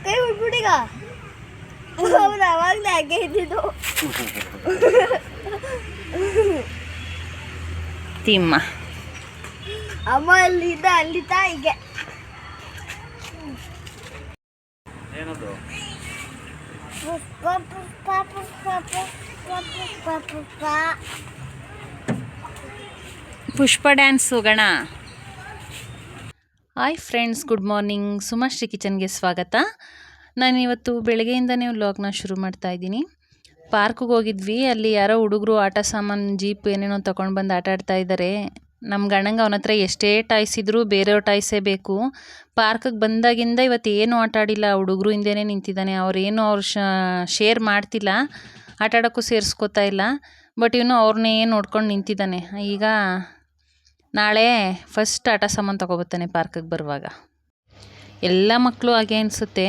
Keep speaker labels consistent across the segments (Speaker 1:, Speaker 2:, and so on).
Speaker 1: ಕೈ ಬಿಟ್ಬಿಟ್ಟೀಗ ಅವ್ರು ಅವಾಗಲೇ ಹಾಗೆ ಇದ್ದಿದ್ದು
Speaker 2: ತಿಮ್ಮ
Speaker 1: ಅಮ್ಮ ಅಲ್ಲಿದ್ದ ಅಲ್ಲಿದ್ದ ಹೀಗೆ ಪುಷ್ಪ ಪುಷ್ಪ ಪುಷ್ಪ ಪುಷ್ಪ ಪುಷ್ಪ
Speaker 2: ಪುಷ್ಪ ಡ್ಯಾನ್ಸ್ ಹೋಗೋಣ. Hi friends, good morning. Sumashree ಕಿಚನ್ಗೆ ಸ್ವಾಗತ. ನಾನಿವತ್ತು ಬೆಳಗ್ಗೆಯಿಂದನೇ ವ್ಲಾಗ್ನ ಶುರು ಮಾಡ್ತಾ ಇದ್ದೀನಿ. ಪಾರ್ಕ್ಗೆ ಹೋಗಿದ್ವಿ. ಅಲ್ಲಿ ಯಾರೋ ಹುಡುಗರು ಆಟ ಸಾಮಾನು ಜೀಪ್ ಏನೇನೋ ತೊಗೊಂಡು ಬಂದು ಆಟ ಆಡ್ತಾ ಇದ್ದಾರೆ. ನಮ್ಮ ಗಂಡಂಗೆ ಅವನ ಹತ್ರ ಎಷ್ಟೇ ಟಾಯ್ಸ್ ಇದ್ದರೂ ಬೇರೆಯವ್ರ ಟಾಯ್ಸೇ ಬೇಕು. ಪಾರ್ಕಿಗೆ ಬಂದಾಗಿಂದ ಇವತ್ತು ಏನೂ ಆಟ ಆಡಿಲ್ಲ. ಹುಡುಗರು ಹಿಂದೆನೇ ನಿಂತಿದ್ದಾನೆ. ಅವ್ರೇನು ಶೇರ್ ಮಾಡ್ತಿಲ್ಲ, ಆಟ ಆಡೋಕ್ಕೂ ಸೇರಿಸ್ಕೋತಾ ಇಲ್ಲ. ಬಟ್ ಇವನು ಅವ್ರನ್ನೇ ನೋಡ್ಕೊಂಡು ನಿಂತಿದ್ದಾನೆ. ಈಗ ನಾಳೆ ಫಸ್ಟ್ ಆಟ ಸಾಮಾನು ತೊಗೊಬರ್ತಾನೆ ಪಾರ್ಕಿಗೆ ಬರುವಾಗ. ಎಲ್ಲ ಮಕ್ಕಳು ಹಾಗೆ ಅನಿಸುತ್ತೆ.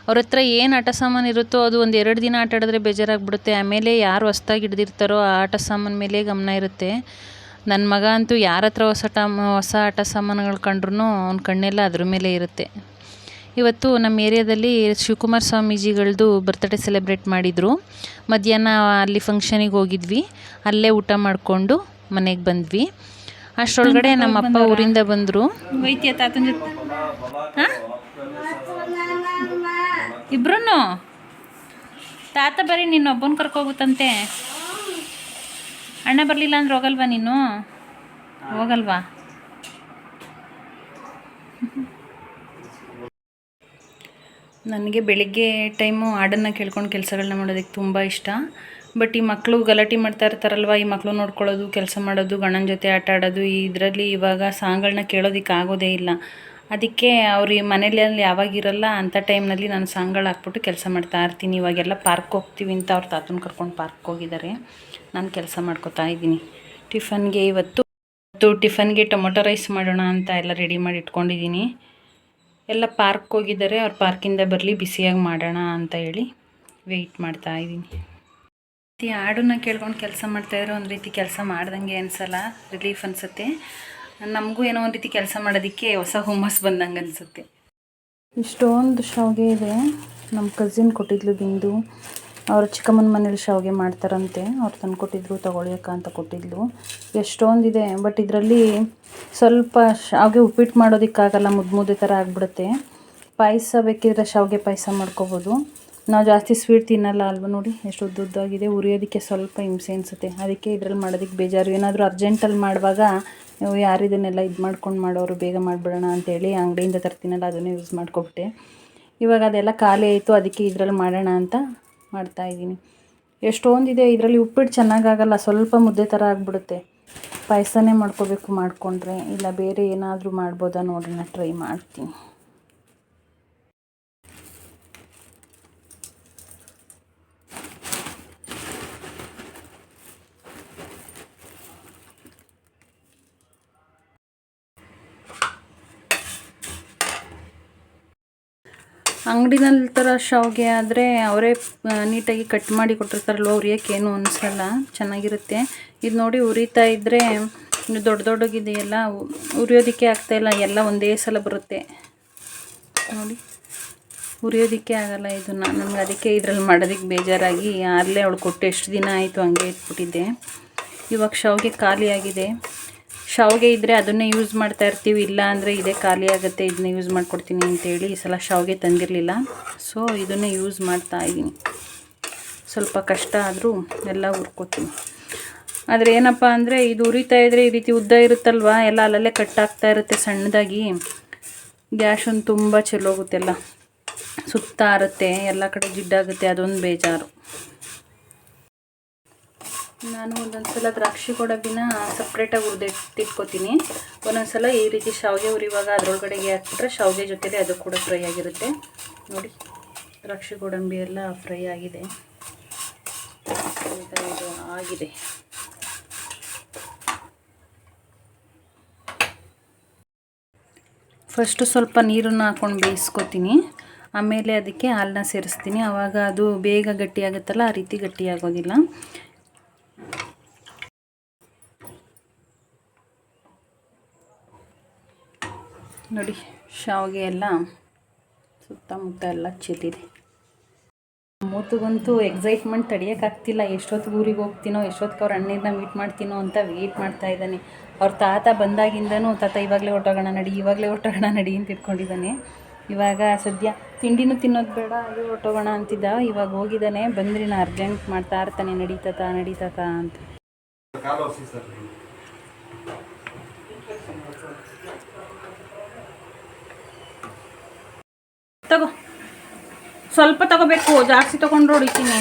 Speaker 2: ಅವ್ರ ಹತ್ರ ಏನು ಆಟ ಸಾಮಾನು ಇರುತ್ತೋ ಅದು ಒಂದು 2 ದಿನ ಆಟ ಆಡಿದ್ರೆ ಬೇಜಾರಾಗ್ಬಿಡುತ್ತೆ. ಆಮೇಲೆ ಯಾರು ಹೊಸ್ದಾಗಿ ಹಿಡ್ದಿರ್ತಾರೋ ಆ ಆಟ ಸಾಮಾನು ಮೇಲೆ ಗಮನ ಇರುತ್ತೆ. ನನ್ನ ಮಗ ಅಂತೂ ಯಾರ ಹತ್ರ ಹೊಸ ಆಟ ಸಾಮಾನುಗಳು ಕಂಡ್ರೂ ಅವ್ನ ಕಣ್ಣೆಲ್ಲ ಅದ್ರ ಮೇಲೆ ಇರುತ್ತೆ. ಇವತ್ತು ನಮ್ಮ ಏರಿಯಾದಲ್ಲಿ ಶಿವಕುಮಾರ ಸ್ವಾಮೀಜಿಗಳದ್ದು ಬರ್ತ್ಡೇ ಸೆಲೆಬ್ರೇಟ್ ಮಾಡಿದರು. ಮಧ್ಯಾಹ್ನ ಅಲ್ಲಿ ಫಂಕ್ಷನಿಗೆ ಹೋಗಿದ್ವಿ. ಅಲ್ಲೇ ಊಟ ಮಾಡಿಕೊಂಡು ಮನೆಗೆ ಬಂದ್ವಿ. ಅಷ್ಟರೊಳಗಡೆ ನಮ್ಮಪ್ಪ ಊರಿಂದ ಬಂದರು. ವೈದ್ಯ ತಾತನ ಜೊತೆ ಹಾಂ ಇಬ್ರು ತಾತ ಬರೀ ನಿನ್ನೊಬ್ಬನ ಕರ್ಕೋಗುತ್ತಂತೆ. ಅಣ್ಣ ಬರಲಿಲ್ಲ ಅಂದ್ರೆ ಹೋಗಲ್ವಾ ನೀನು? ಹೋಗಲ್ವಾ? ನನಗೆ ಬೆಳಿಗ್ಗೆ ಟೈಮು ಹಾಡನ್ನು ಕೇಳ್ಕೊಂಡು ಕೆಲಸಗಳನ್ನ ಮಾಡೋದಕ್ಕೆ ತುಂಬ ಇಷ್ಟ. ಬಟ್ ಈ ಮಕ್ಕಳು ಗಲಾಟೆ ಮಾಡ್ತಾ ಇರ್ತಾರಲ್ವ, ಈ ಮಕ್ಕಳು ನೋಡ್ಕೊಳ್ಳೋದು, ಕೆಲಸ ಮಾಡೋದು, ಗಂಡನ ಜೊತೆ ಆಟ ಆಡೋದು, ಇದರಲ್ಲಿ ಇವಾಗ ಸಾಂಗ್ಗಳನ್ನ ಕೇಳೋದಕ್ಕೆ ಆಗೋದೇ ಇಲ್ಲ. ಅದಕ್ಕೆ ಅವ್ರು ಮನೇಲಿ ಯಾವಾಗಿರಲ್ಲ ಅಂಥ ಟೈಮ್ನಲ್ಲಿ ನಾನು ಸಾಂಗ್ಗಳು ಹಾಕ್ಬಿಟ್ಟು ಕೆಲಸ ಮಾಡ್ತಾ ಇರ್ತೀನಿ. ಇವಾಗೆಲ್ಲ ಪಾರ್ಕ್ ಹೋಗ್ತೀವಿ ಅಂತ ಅವ್ರ ತಾತನ ಕರ್ಕೊಂಡು ಪಾರ್ಕ್ ಹೋಗಿದ್ದಾರೆ. ನಾನು ಕೆಲಸ ಮಾಡ್ಕೊತಾ ಇದ್ದೀನಿ. ಟಿಫನ್ಗೆ ಟೊಮೊಟೊ ರೈಸ್ ಮಾಡೋಣ ಅಂತ ಎಲ್ಲ ರೆಡಿ ಮಾಡಿ ಇಟ್ಕೊಂಡಿದ್ದೀನಿ. ಎಲ್ಲ ಪಾರ್ಕ್ ಹೋಗಿದ್ದಾರೆ. ಅವ್ರು ಪಾರ್ಕಿಂದ ಬರಲಿ ಬಿಸಿಯಾಗಿ ಮಾಡೋಣ ಅಂತ ಹೇಳಿ ವೆಯ್ಟ್ ಮಾಡ್ತಾ ಇದ್ದೀನಿ. ಹಾಡನ್ನ ಕೇಳ್ಕೊಂಡು ಕೆಲಸ ಮಾಡ್ತಾಯಿದ್ರೆ ಒಂದು ರೀತಿ ಕೆಲಸ ಮಾಡ್ದಂಗೆ ಅನಿಸಲ್ಲ, ರಿಲೀಫ್ ಅನಿಸುತ್ತೆ. ನಮಗೂ ಏನೋ ಒಂದು ರೀತಿ ಕೆಲಸ ಮಾಡೋದಕ್ಕೆ ಹೊಸ ಹುಮ್ಮಸ್ ಬಂದಂಗೆ ಅನಿಸುತ್ತೆ. ಇಷ್ಟೊಂದು ಶಾವಿಗೆ ಇದೆ. ನಮ್ಮ ಕಸಿನ್ ಕೊಟ್ಟಿದ್ಲು ಬಿಂದು. ಅವ್ರ ಚಿಕ್ಕಮ್ಮನ ಮನೇಲಿ ಶಾವಿಗೆ ಮಾಡ್ತಾರಂತೆ. ಅವ್ರು ತಂದು ಕೊಟ್ಟಿದ್ರು, ತೊಗೊಳ್ಯಕ್ಕ ಅಂತ ಕೊಟ್ಟಿದ್ಲು. ಎಷ್ಟೊಂದಿದೆ. ಬಟ್ ಇದರಲ್ಲಿ ಸ್ವಲ್ಪ ಶಾವಿಗೆ ಉಪ್ಪಿಟ್ಟು ಮಾಡೋದಕ್ಕಾಗಲ್ಲ, ಮುದ್ದೆ ಥರ ಆಗಿಬಿಡುತ್ತೆ. ಪಾಯಸ ಬೇಕಿದ್ರೆ ಶಾವಿಗೆ ಪಾಯಸ ಮಾಡ್ಕೋಬೋದು. ನಾವು ಜಾಸ್ತಿ ಸ್ವೀಟ್ ತಿನ್ನಲ್ಲ ಅಲ್ವ. ನೋಡಿ ಎಷ್ಟು ಉದ್ದಾಗಿದೆ. ಉರಿಯೋದಕ್ಕೆ ಸ್ವಲ್ಪ ಹಿಂಸೆ ಅನಿಸುತ್ತೆ. ಅದಕ್ಕೆ ಇದ್ರಲ್ಲಿ ಮಾಡೋದಕ್ಕೆ ಬೇಜಾರು. ಏನಾದರೂ ಅರ್ಜೆಂಟಲ್ಲಿ ಮಾಡುವಾಗ ಯಾರು ಇದನ್ನೆಲ್ಲ ಮಾಡ್ಕೊಂಡು ಮಾಡೋರು, ಬೇಗ ಮಾಡಿಬಿಡೋಣ ಅಂತೇಳಿ ಅಂಗಡಿಯಿಂದ ತರ್ತೀನಲ್ಲ ಅದನ್ನೇ ಯೂಸ್ ಮಾಡ್ಕೊಬಿಟ್ಟೆ. ಇವಾಗ ಅದೆಲ್ಲ ಖಾಲಿ ಆಯಿತು. ಅದಕ್ಕೆ ಇದರಲ್ಲಿ ಮಾಡೋಣ ಅಂತ ಮಾಡ್ತಾಯಿದ್ದೀನಿ. ಎಷ್ಟೊಂದಿದೆ. ಇದರಲ್ಲಿ ಉಪ್ಪಿಟ್ಟು ಚೆನ್ನಾಗಾಗಲ್ಲ, ಸ್ವಲ್ಪ ಮುದ್ದೆ ಥರ ಆಗಿಬಿಡುತ್ತೆ. ಪಾಯಸನೇ ಮಾಡ್ಕೋಬೇಕು ಮಾಡಿಕೊಂಡ್ರೆ. ಇಲ್ಲ ಬೇರೆ ಏನಾದರೂ ಮಾಡ್ಬೋದಾ ನೋಡೋಣ, ಟ್ರೈ ಮಾಡ್ತೀನಿ. ಅಂಗಡಿನಲ್ಲಿ ಥರ ಶಾವಿಗೆ ಆದರೆ ಅವರೇ ನೀಟಾಗಿ ಕಟ್ ಮಾಡಿ ಕೊಟ್ಟಿರ್ತಾರಲ್ವ, ಉರಿಯೋಕ್ಕೇನು ಅನಿಸಲ್ಲ, ಚೆನ್ನಾಗಿರುತ್ತೆ. ಇದು ನೋಡಿ ಉರಿತಾ ಇದ್ದರೆ ದೊಡ್ಡಗಿದೆಯಲ್ಲ, ಉರಿಯೋದಕ್ಕೆ ಆಗ್ತಾಯಿಲ್ಲ. ಎಲ್ಲ ಒಂದೇ ಸಲ ಬರುತ್ತೆ ನೋಡಿ, ಉರಿಯೋದಕ್ಕೆ ಆಗಲ್ಲ ಇದನ್ನು. ನನಗೆ ಅದಕ್ಕೆ ಇದರಲ್ಲಿ ಮಾಡೋದಕ್ಕೆ ಬೇಜಾರಾಗಿ ಅಲ್ಲೇ ಅವಳು ಕೊಟ್ಟು ಎಷ್ಟು ದಿನ ಆಯಿತು ಹಂಗೆ ಇಟ್ಬಿಟ್ಟಿದ್ದೆ. ಇವಾಗ ಶಾವಿಗೆ ಖಾಲಿಯಾಗಿದೆ. ಶಾವಿಗೆ ಇದ್ದರೆ ಅದನ್ನೇ ಯೂಸ್ ಮಾಡ್ತಾ ಇರ್ತೀವಿ, ಇಲ್ಲ ಅಂದರೆ ಇದೇ ಖಾಲಿ ಆಗುತ್ತೆ, ಇದನ್ನೇ ಯೂಸ್ ಮಾಡ್ಕೊಡ್ತೀನಿ ಅಂತೇಳಿ ಈ ಸಲ ಶಾವಿಗೆ ತಂದಿರಲಿಲ್ಲ. ಸೊ ಇದನ್ನೇ ಯೂಸ್ ಮಾಡ್ತಾ ಇದ್ದೀನಿ. ಸ್ವಲ್ಪ ಕಷ್ಟ ಆದರೂ ಎಲ್ಲ ಹುರ್ಕೋತೀನಿ. ಆದರೆ ಏನಪ್ಪ ಅಂದರೆ ಇದು ಉರಿತಾ ಇದ್ದರೆ ಈ ರೀತಿ ಉದ್ದ ಇರುತ್ತಲ್ವ, ಎಲ್ಲ ಅಲ್ಲಲ್ಲೇ ಕಟ್ಟಾಗ್ತಾ ಇರುತ್ತೆ ಸಣ್ಣದಾಗಿ. ಗ್ಯಾಸ್ ಒಂದು ತುಂಬ ಚೆಲ್ಲೋಗುತ್ತೆಲ್ಲ, ಸುತ್ತಾ ಇರುತ್ತೆ, ಎಲ್ಲ ಕಡೆ ಜಿಡ್ಡಾಗುತ್ತೆ. ಅದೊಂದು ಬೇಜಾರು. ನಾನು ಒಂದೊಂದು ಸಲ ದ್ರಾಕ್ಷಿ ಗೋಡಂಬಿನ ಸಪ್ರೇಟಾಗಿ ಹುರಿದಿಟ್ಕೋತೀನಿ. ಒಂದೊಂದು ಸಲ ಈ ರೀತಿ ಶಾವಿಗೆ ಹುರಿಯುವಾಗ ಅದರೊಳಗಡೆಗೆ ಹಾಕ್ಬಿಟ್ರೆ ಶಾವಿಗೆ ಜೊತೆಲಿ ಅದು ಕೂಡ ಫ್ರೈ ಆಗಿರುತ್ತೆ. ನೋಡಿ, ದ್ರಾಕ್ಷಿ ಗೋಡಂಬಿ ಎಲ್ಲ ಫ್ರೈ ಆಗಿದೆ. ಇದು ಆಗಿದೆ. ಫಸ್ಟು ಸ್ವಲ್ಪ ನೀರನ್ನು ಹಾಕ್ಕೊಂಡು ಬೇಯಿಸ್ಕೊತೀನಿ. ಆಮೇಲೆ ಅದಕ್ಕೆ ಹಾಲನ್ನ ಸೇರಿಸ್ತೀನಿ. ಆವಾಗ ಅದು ಬೇಗ ಗಟ್ಟಿಯಾಗುತ್ತಲ್ಲ, ಆ ರೀತಿ ಗಟ್ಟಿಯಾಗೋದಿಲ್ಲ. ನೋಡಿ, ಶಾವಿಗೆ ಎಲ್ಲ ಸುತ್ತಮುತ್ತ ಎಲ್ಲ ಚೆಲ್ಲಿದೆ. ಮೂತಗಂತೂ ಎಕ್ಸೈಟ್ಮೆಂಟ್ ತಡೆಯೋಕ್ಕಾಗ್ತಿಲ್ಲ. ಎಷ್ಟೊತ್ತಿಗೆ ಊರಿಗೆ ಹೋಗ್ತೀನೋ, ಎಷ್ಟೊತ್ತಿಗೆ ಅವ್ರ ಅಣ್ಣನ ಮೀಟ್ ಮಾಡ್ತೀನೋ ಅಂತ ವೆಯ್ಟ್ ಮಾಡ್ತಾ ಇದ್ದಾನೆ. ಅವ್ರ ತಾತ ಬಂದಾಗಿಂದನೂ ತಾತ ಇವಾಗಲೇ ಹೊಟ್ಟೋಗೋಣ ನಡಿ ಅಂತ ಇಟ್ಕೊಂಡಿದ್ದಾನೆ. ಇವಾಗ ಸದ್ಯ ತಿಂಡಿನೂ ತಿನ್ನೋದು ಬೇಡ, ಅದು ಹೊಟ್ಟೋಗೋಣ ಅಂತಿದ್ದ. ಇವಾಗ ಹೋಗಿದ್ದಾನೆ. ಬಂದ್ರಿ ನಾ ಅರ್ಜೆಂಟ್ ಮಾಡ್ತಾ ಇರ್ತಾನೆ, ನಡೀತಾತ ಅಂತ. ತಗೋ, ಸ್ವಲ್ಪ ತಗೋಬೇಕು, ಜಾಸ್ತಿ ತೊಗೊಂಡ್ರು ಹೊಡಿತೀನಿ.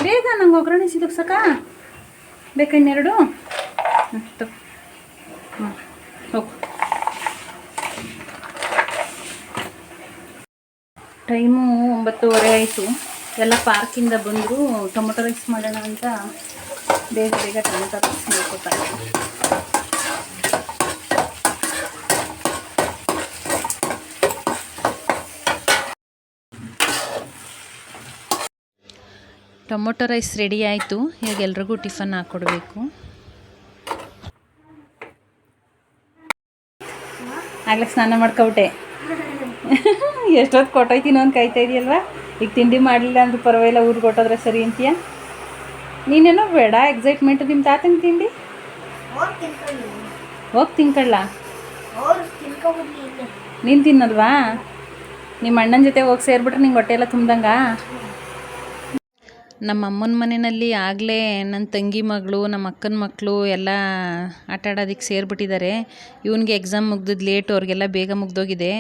Speaker 2: ಬೇಗ ನಂಗೆ ಒಗ್ಗರಣೆ ಸಿದಕ್ಸಕ್ಕ ಬೇಕಾ ಇನ್ನೆರಡು? ತಗೋ. ಹೋಗು. ಟೈಮು 9:30 ಆಯಿತು. ಎಲ್ಲ ಪಾರ್ಕಿಂದ ಬಂದರು. ಟೊಮೊಟೊ ರೈಸ್ ಮಾಡೋಣ ಅಂತ ಬೇಗ ಟೊಮೊಟೊ ರೈಸ್ ಮಾಡ್ಕೊತಾ ಇದ್ದೀನಿ. ಟೊಮೊಟೊ ರೈಸ್ ರೆಡಿ ಆಯಿತು. ಈಗ ಎಲ್ರಿಗೂ ಟಿಫನ್ ಹಾಕ್ಕೊಡ್ಬೇಕು. ಆಗಲೇ ಸ್ನಾನ ಮಾಡ್ಕೊಬಿಟ್ಟೆ. ಎಷ್ಟೊತ್ತು ಕೊಟ್ಟೋಯ್ತೀನೋ ಅಂತ ಕಾಯ್ತಾ ಇದೆಯಲ್ವಾ? ಈಗ ತಿಂಡಿ ಮಾಡಲಿಲ್ಲ ಅಂದ್ರೂ ಪರವಾಗಿಲ್ಲ, ಊರಿಗೆ ಕೊಟ್ಟೋದ್ರೆ ಸರಿ ಅಂತೀಯ. ನೀನೇನೋ ಬೇಡ ಎಕ್ಸೈಟ್ಮೆಂಟು. ನಿಮ್ಮ ತಾತನ ತಿಂಡಿ ಹೋಗಿ ತಿನ್ಕೊಳ್ಳ. ನೀನು ತಿನ್ನಲ್ವಾ? ನಿಮ್ಮ ಅಣ್ಣನ ಜೊತೆ ಹೋಗಿ ಸೇರಿಬಿಟ್ರೆ ನಿಂಗೆ ಹೊಟ್ಟೆ ಎಲ್ಲ ತುಂಬ್ದಂಗ. ನಮ್ಮ ಅಮ್ಮನ ಮನೆಯಲ್ಲಿ ಆಗಲೇ ನನ್ನ ತಂಗಿ ಮಗಳು, ನಮ್ಮ ಅಕ್ಕನ ಮಕ್ಕಳು ಎಲ್ಲ ಆಟ ಆಡೋದಕ್ಕೆ ಸೇರಿಬಿಟ್ಟಿದ್ದಾರೆ. ಇವನಿಗೆ ಎಕ್ಸಾಮ್ ಮುಗ್ದಿದ್ದು ಲೇಟು, ಅವ್ರಿಗೆಲ್ಲ ಬೇಗ ಮುಗ್ದೋಗಿದೆ.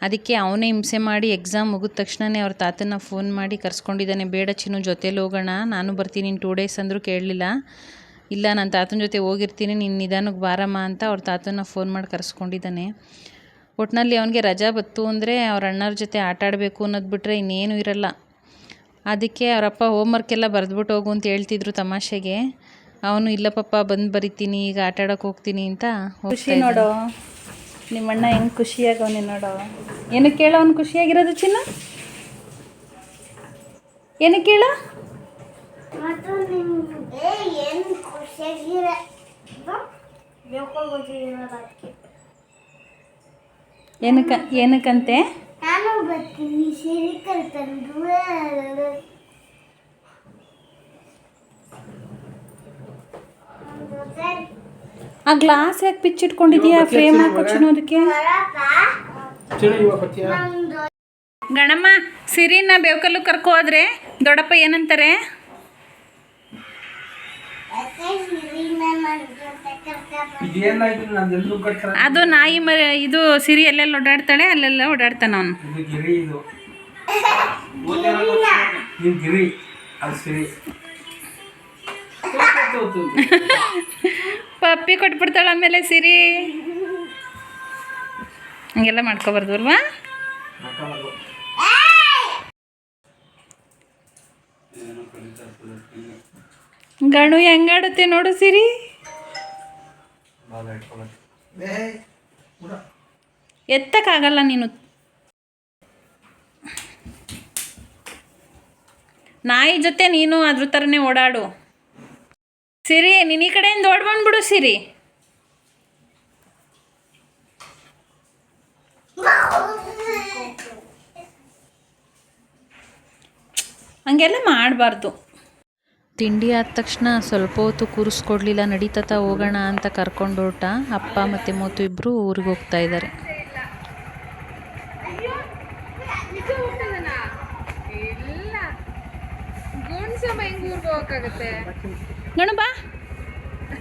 Speaker 2: ಅದಕ್ಕೆ ಅವನೇ ಹಿಂಸೆ ಮಾಡಿ ಎಕ್ಸಾಮ್ ಮುಗಿದ ತಕ್ಷಣವೇ ಅವ್ರ ತಾತನ ಫೋನ್ ಮಾಡಿ ಕರ್ಸ್ಕೊಂಡಿದ್ದಾನೆ. ಬೇಡ ಚಿನ್ನು, ಜೊತೇಲಿ ಹೋಗೋಣ, ನಾನು ಬರ್ತೀನಿ, ಇನ್ನು 2 days ಅಂದರೂ ಕೇಳಲಿಲ್ಲ. ಇಲ್ಲ, ನಾನು ತಾತನ ಜೊತೆ ಹೋಗಿರ್ತೀನಿ, ನೀನು ನಿಧಾನಕ್ಕೆ ಬಾರಮ್ಮ ಅಂತ ಅವ್ರ ತಾತನ ಫೋನ್ ಮಾಡಿ ಕರ್ಸ್ಕೊಂಡಿದ್ದಾನೆ. ಒಟ್ಟಿನಲ್ಲಿ ಅವನಿಗೆ ರಜಾ ಬತ್ತು ಅಂದರೆ ಅವ್ರ ಅಣ್ಣವ್ರ ಜೊತೆ ಆಟ ಆಡಬೇಕು ಅನ್ನೋದು ಬಿಟ್ಟರೆ ಇನ್ನೇನು ಇರಲ್ಲ. ಅದಕ್ಕೆ ಅವರಪ್ಪ ಹೋಮ್ವರ್ಕ್ ಎಲ್ಲ ಬರೆದ್ಬಿಟ್ಟು ಹೋಗು ಅಂತ ಹೇಳ್ತಿದ್ರು ತಮಾಷೆಗೆ. ಅವನು ಇಲ್ಲ ಪಪ್ಪ ಬಂದು ಬರಿತೀನಿ, ಈಗ ಆಟ ಆಡೋಕೆ ಹೋಗ್ತೀನಿ ಅಂತ. ಖುಷಿ ನೋಡೋ, ನಿಮ್ಮಣ್ಣ ಹೆಂಗೆ ಖುಷಿಯಾಗವನೇ ನೋಡೋ. ಏನಕ್ಕೆ ಕೇಳೋ ಅವ್ನು ಖುಷಿಯಾಗಿರೋದು ಚಿನ್ನ? ಏನಕ್ಕೆ ಕೇಳೋ? ಏನಕ್ಕಂತೆ? ಆ ಗ್ಲಾಸ್ ಯಾಕೆ ಬಿಚ್ಚಿಟ್ಕೊಂಡಿದ್ಯಾ? ಫ್ರೇಮ್ ಹಾಕೋದಕ್ಕೆ. ಗಣಮ್ಮ, ಸಿರಿನ ಬೇವ್ಕಲ್ಲು ಕರ್ಕೊ ಹೋದ್ರೆ ದೊಡ್ಡಪ್ಪ ಏನಂತಾರೆ? ಅದು ನಾಯಿ ಮರಿ. ಇದು ಸಿರಿ ಎಲ್ಲೆಲ್ಲ ಓಡಾಡ್ತಾಳೆ, ಅಲ್ಲೆಲ್ಲ ಓಡಾಡ್ತಾನ ಅವನು. ಪಪ್ಪಿ ಕೊಟ್ಬಿಡ್ತಾಳೆ ಆಮೇಲೆ ಸಿರಿ. ಹಂಗೆಲ್ಲ ಮಾಡ್ಕೊಬಾರ್ದು ಅಲ್ವಾ? ಗಣು ಹೆಂಗಾಡುತ್ತೆ ನೋಡು ಸಿರಿ. ಎತ್ತಕ್ಕಾಗಲ್ಲ ನೀನು. ನಾಯಿ ಜೊತೆ ನೀನು ಅದ್ರ ಥರನೇ ಓಡಾಡು. ಸಿರಿ, ನೀನು ಈ ಕಡೆಯಿಂದ ಓಡ್ ಬಂದ್ಬಿಡು ಸಿರಿ. ಹಂಗೆಲ್ಲ ಮಾಡಬಾರ್ದು. ತಿಂಡಿ ಆದ ತಕ್ಷಣ ಸ್ವಲ್ಪ ಹೊತ್ತು ಕೂರಿಸ್ಕೊಡ್ಲಿಲ್ಲ. ನಡೀತಾ ಹೋಗೋಣ ಅಂತ ಕರ್ಕೊಂಡು ಹೊರಟ. ಅಪ್ಪ ಮತ್ತು ಮೋತು ಇಬ್ಬರು ಊರಿಗೆ ಹೋಗ್ತಾ ಇದ್ದಾರೆ. ಗಣು ಬಾ,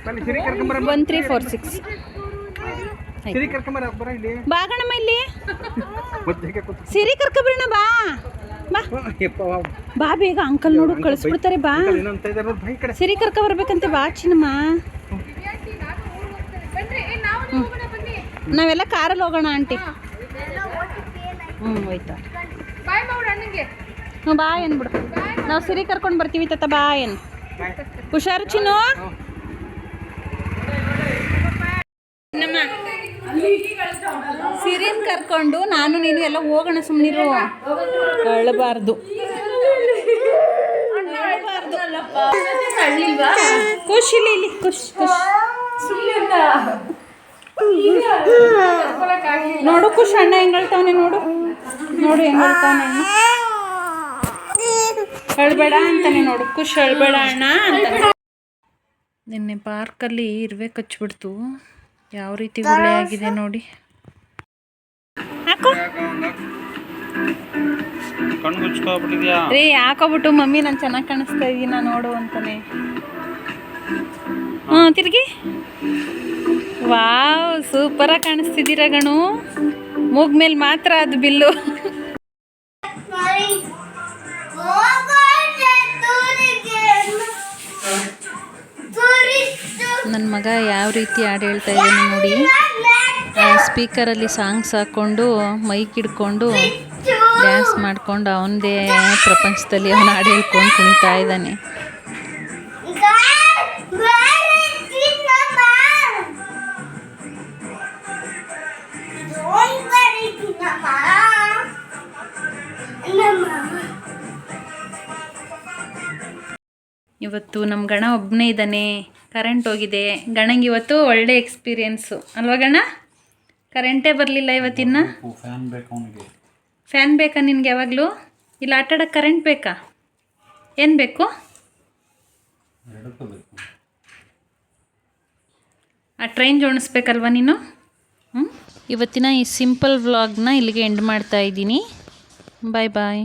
Speaker 2: 1346 ಬಾ ಗಣಮ್ಮ. ಇಲ್ಲಿ ಸಿರಿ ಕರ್ಕೊಬರೋಣ. ಬಾ ಬಾ ಬಾ ಬೇಗ. ಅಂಕಲ್ ನೋಡು ಕಳಿಸ್ಬಿಡ್ತಾರೆ. ಬಾ ಸಿರಿ ಕರ್ಕೊ ಬರ್ಬೇಕಂತೆ. ಬಾ ಚಿನ್ನಮ್ಮ. ನಾವೆಲ್ಲ ಕಾರಲ್ಲಿ ಹೋಗೋಣ ಆಂಟಿ. ಹೋಯ್ತಾ? ಹ್ಞೂ ಬಾ ಏನ್ಬಿಡು. ನಾವು ಸಿರಿ ಕರ್ಕೊಂಡು ಬರ್ತೀವಿ ತಾತ. ಬಾ ಏನು ಹುಷಾರು ಚಿನ್ನು. ನಮ್ಮ ಸಿರಿನ್ ಕರ್ಕೊಂಡು ನಾನು ನೀನು ಎಲ್ಲ ಹೋಗೋಣ. ಸುಮ್ಮನಿರು, ಅಳಬಾರ್ದು. ಖುಷಿ ಇಲ್ಲಿ ಖುಷ್ ಖುಷ್ ನೋಡು ಖುಷ್ ಅಣ್ಣ ಹೆಂಗ್ ಹೇಳ್ತಾವನೆ ನೋಡು ನೋಡು ಹೆಂಗ್ ಹೇಳ್ತಾವನೆ ಹೇಳ್ಬೇಡ ಅಂತಾನೆ ನೋಡು ಖುಷ್ ಹೇಳ್ಬೇಡ ಅಣ್ಣ ಅಂತ. ನಿನ್ನೆ ಪಾರ್ಕಲ್ಲಿ ಇರುವೆ ಕಚ್ಬಿಡ್ತು, ಯಾವ ರೀತಿ ಗುಳ್ಳೆ ಆಗಿದೆ ನೋಡಿ. ರೀ ಹಾಕೋಬಿಟ್ಟು ಮಮ್ಮಿ ನಾನು ಚೆನ್ನಾಗಿ ಕಾಣಿಸ್ತಾ ಇದ್ದೀನ ನೋಡು ಅಂತಾನೆ. ತಿರ್ಗಿ ವಾವ್ ಸೂಪರಾಗಿ ಕಾಣಿಸ್ತಿದ್ದೀರ ಗಣು. ಮೂಗ್ ಮೇಲೆ ಮಾತ್ರ ಅದು ಬಿಲ್ಲು. ನನ್ನ ಮಗ ಯಾವ ರೀತಿ ಹಾಡು ಹೇಳ್ತಾ ಇದ್ದಾನೆ ನೋಡಿ. ಸ್ಪೀಕರಲ್ಲಿ ಸಾಂಗ್ಸ್ ಹಾಕ್ಕೊಂಡು ಮೈಕ್ ಹಿಡ್ಕೊಂಡು ಡ್ಯಾನ್ಸ್ ಮಾಡ್ಕೊಂಡು ಅವನದೇ ಪ್ರಪಂಚದಲ್ಲಿ ಅವನು ಹಾಡು ಹೇಳ್ಕೊಂಡು ಕುಣಿತಾ ಇದ್ದಾನೆ. ಇವತ್ತು ನಮ್ಮ ಗಣ ಒಬ್ಬನೇ ಇದ್ದಾನೆ, ಕರೆಂಟ್ ಹೋಗಿದೆ. ಗಣಂಗೆ ಇವತ್ತು ಒಳ್ಳೆ ಎಕ್ಸ್ಪೀರಿಯೆನ್ಸು ಅಲ್ವಾ ಗಣ? ಕರೆಂಟೇ ಬರಲಿಲ್ಲ ಇವತ್ತಿನ. ಫ್ಯಾನ್ ಬೇಕಾ ನಿನಗೆ ಯಾವಾಗಲೂ? ಇಲ್ಲ ಆಟಾಡೋಕ್ಕೆ ಕರೆಂಟ್ ಬೇಕಾ? ಏನು ಬೇಕು? ಆ ಟ್ರೈನ್ ಜೋಡಿಸ್ಬೇಕಲ್ವ ನೀನು? ಇವತ್ತಿನ ಈ ಸಿಂಪಲ್ ವ್ಲಾಗ್ನ ಇಲ್ಲಿಗೆ ಎಂಡ್ ಮಾಡ್ತಾ ಇದ್ದೀನಿ. ಬಾಯ್ ಬಾಯ್.